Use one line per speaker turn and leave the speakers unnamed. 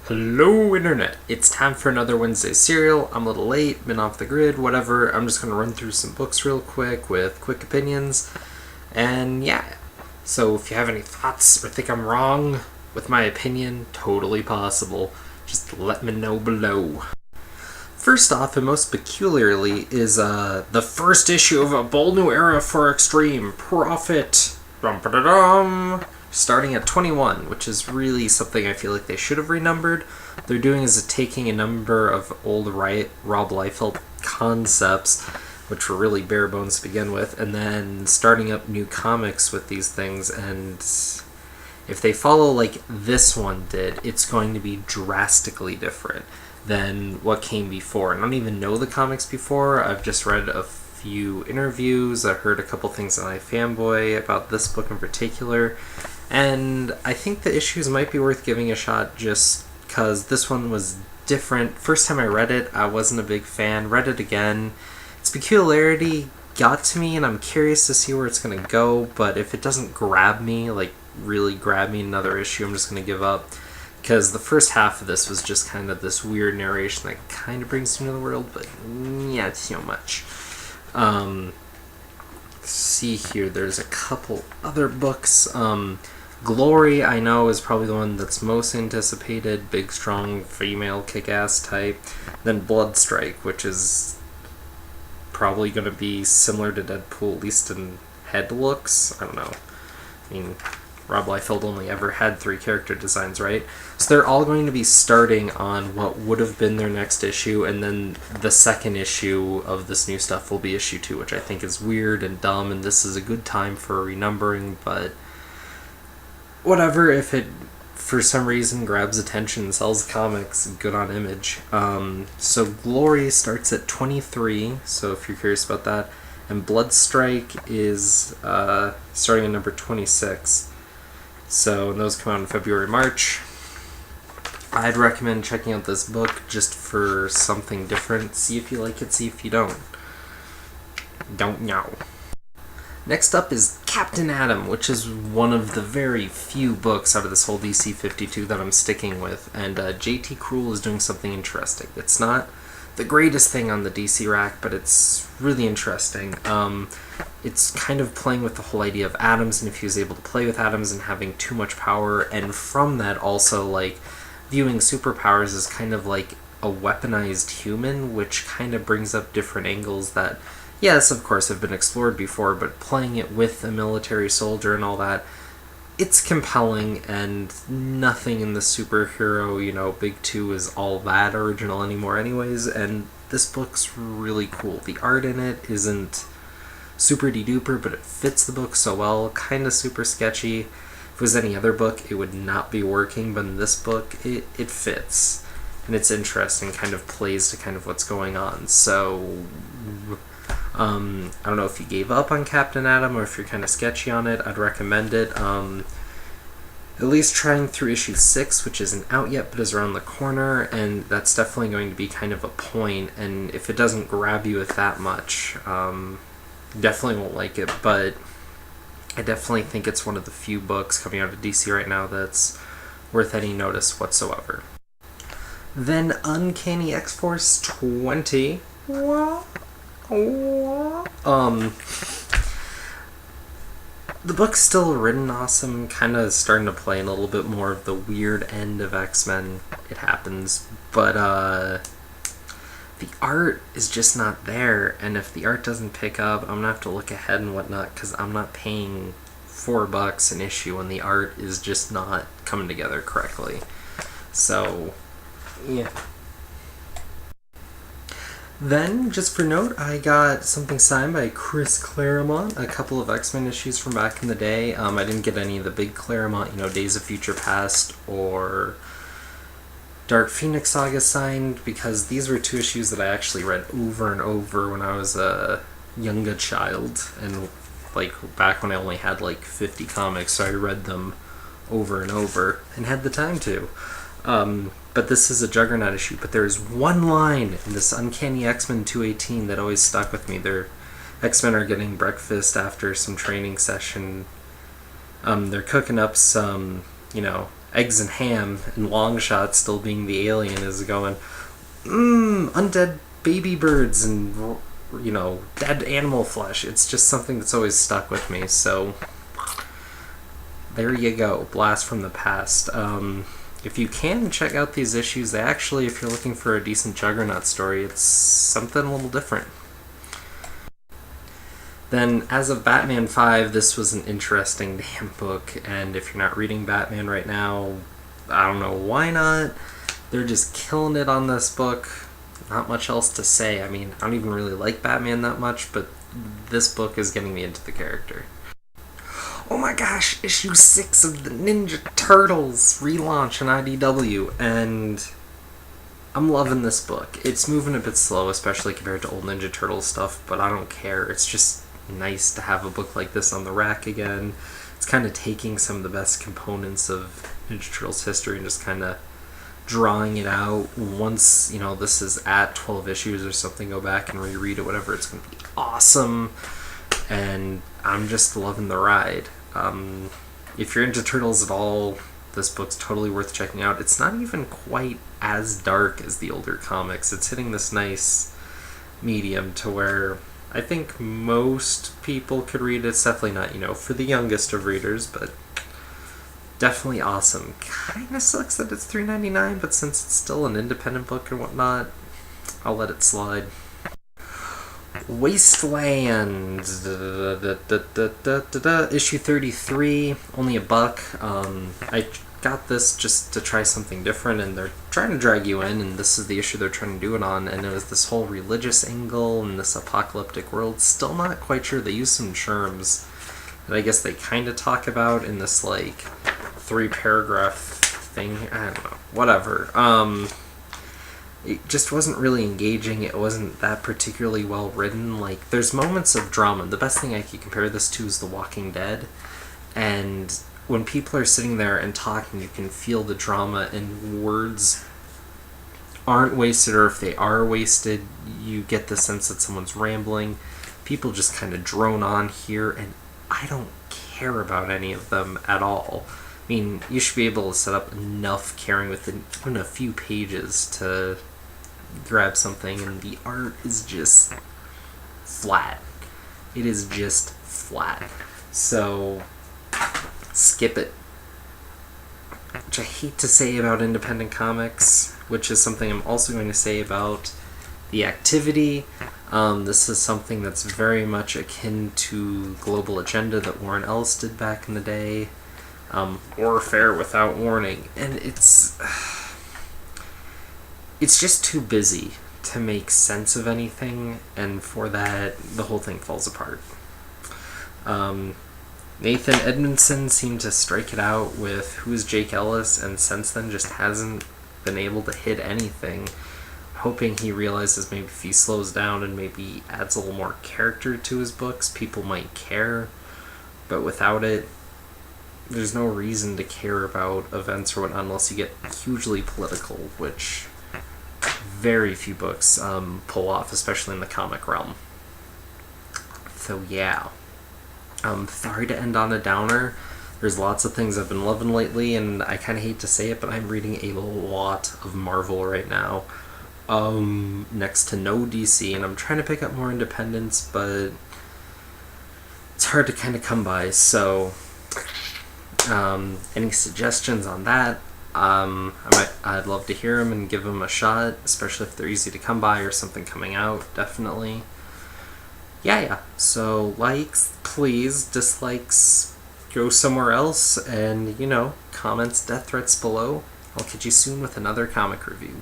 Hello, Internet. It's time for another Wednesday serial. I'm a little late, been off the grid, whatever. I'm just going to run through some books real quick with quick opinions. And yeah. So if you have any thoughts or think I'm wrong with my opinion, totally possible. Just let me know below. First off, and most peculiarly, is the first issue of A Bold New Era for Extreme Profit. Dum-ba-da-dum. Starting at 21, which is really something I feel like they should have renumbered. They're doing is taking a number of old Rob Liefeld concepts, which were really bare bones to begin with, and then starting up new comics with these things. And if they follow like this one did, it's going to be drastically different than what came before. And I don't even know the comics before. I've just read a few interviews. I heard a couple things on iFanboy about this book in particular. And I think the issues might be worth giving a shot just because this one was different. First time I read it, I wasn't a big fan. Read it again. Its peculiarity got to me, and I'm curious to see where it's going to go. But if it doesn't grab me, like really grab me in another issue, I'm just going to give up. Because the first half of this was just kind of this weird narration that kind of brings me into the world, but yeah, it's so much. See here, there's a couple other books. Glory, I know, is probably the one that's most anticipated. Big, strong, female, kick-ass type. Then Bloodstrike, which is probably going to be similar to Deadpool, at least in head looks. I don't know. I mean, Rob Liefeld only ever had 3 character designs, right? So they're all going to be starting on what would have been their next issue, and then the second issue of this new stuff will be issue 2, which I think is weird and dumb, and this is a good time for renumbering, but whatever. If it for some reason grabs attention, sells comics, good on Image. So Glory starts at 23, so if you're curious about that, and Bloodstrike is starting at number 26. So those come out in February, March. I'd recommend checking out this book just for something different. See if you like it, see if you don't. Don't know. Next up is Captain Atom, which is one of the very few books out of this whole DC 52 that I'm sticking with. And J.T. Krul is doing something interesting. It's not the greatest thing on the DC rack, but it's really interesting. It's kind of playing with the whole idea of atoms, and if he was able to play with atoms and having too much power, and from that also like viewing superpowers as kind of like a weaponized human, which kind of brings up different angles that, yes, of course, have been explored before, but playing it with a military soldier and all that, it's compelling, and nothing in the superhero, Big Two is all that original anymore anyways, and this book's really cool. The art in it isn't super de-duper, but it fits the book so well, kind of super sketchy. If it was any other book, it would not be working, but in this book, it fits. And it's interesting, kind of plays to kind of what's going on. So I don't know if you gave up on Captain Atom or if you're kind of sketchy on it. I'd recommend it. At least trying through issue 6, which isn't out yet but is around the corner, and that's definitely going to be kind of a point. And if it doesn't grab you with that much, definitely won't like it. But I definitely think it's one of the few books coming out of DC right now that's worth any notice whatsoever. Then Uncanny X-Force 20. The book's still written awesome, kind of starting to play in a little bit more of the weird end of X-Men. It happens, but the art is just not there, and if the art doesn't pick up, I'm gonna have to look ahead and whatnot, because I'm not paying $4 an issue when the art is just not coming together correctly. So, yeah. Then, just for note, I got something signed by Chris Claremont, a couple of X-Men issues from back in the day. I didn't get any of the big Claremont, Days of Future Past or Dark Phoenix Saga signed, because these were 2 issues that I actually read over and over when I was a younger child, and like back when I only had like 50 comics, so I read them over and over and had the time to. But this is a Juggernaut issue, but there's one line in this Uncanny X-Men 218 that always stuck with me. Their X-Men are getting breakfast after some training session. They're cooking up some, Eggs and Ham and Longshot still being the alien is going, undead baby birds and, you know, dead animal flesh. It's just something that's always stuck with me. So there you go, Blast from the Past. If you can, check out these issues. They actually, if you're looking for a decent Juggernaut story, it's something a little different. Then, as of Batman 5, this was an interesting damn book, and if you're not reading Batman right now, I don't know why not. They're just killing it on this book. Not much else to say. I mean, I don't even really like Batman that much, but this book is getting me into the character. Oh my gosh, issue 6 of the Ninja Turtles relaunch on IDW, and I'm loving this book. It's moving a bit slow, especially compared to old Ninja Turtles stuff, but I don't care. It's just nice to have a book like this on the rack again. It's kind of taking some of the best components of Ninja Turtles history and just kind of drawing it out. Once, you know, this is at 12 issues or something, go back and reread it, whatever. It's going to be awesome, and I'm just loving the ride. If you're into Turtles at all, this book's totally worth checking out. It's not even quite as dark as the older comics. It's hitting this nice medium to where I think most people could read it. It's definitely not, you know, for the youngest of readers, but definitely awesome. Kinda sucks that it's $3.99, but since it's still an independent book and whatnot, I'll let it slide. Wasteland, issue 33, only $1. I got this just to try something different, and they're trying to drag you in, and this is the issue they're trying to do it on, and it was this whole religious angle and this apocalyptic world. Still not quite sure. They use some terms that I guess they kind of talk about in this, like, 3-paragraph thing. I don't know. Whatever. It just wasn't really engaging. It wasn't that particularly well written. Like, there's moments of drama. The best thing I could compare this to is The Walking Dead. And when people are sitting there and talking, you can feel the drama, and words aren't wasted, or if they are wasted, you get the sense that someone's rambling. People just kind of drone on here, and I don't care about any of them at all. I mean, you should be able to set up enough caring within even a few pages to grab something, and the art is just flat. It is just flat. So skip it. Which I hate to say about independent comics, which is something I'm also going to say about The Activity. This is something that's very much akin to Global Agenda that Warren Ellis did back in the day. Warfare Without Warning, and it's just too busy to make sense of anything, and for that, the whole thing falls apart. Nathan Edmondson seemed to strike it out with Who's Jake Ellis, and since then just hasn't been able to hit anything. Hoping he realizes maybe if he slows down and maybe adds a little more character to his books, people might care, but without it, there's no reason to care about events or whatnot unless you get hugely political, which very few books pull off, especially in the comic realm. So yeah. Sorry to end on a downer. There's lots of things I've been loving lately, and I kind of hate to say it, but I'm reading a lot of Marvel right now. Next to no DC, and I'm trying to pick up more independents, but it's hard to kind of come by, so any suggestions on that? I'd love to hear them and give them a shot, especially if they're easy to come by or something coming out, definitely. Yeah. So, likes, please. Dislikes, go somewhere else. And, you know, comments, death threats below. I'll catch you soon with another comic review.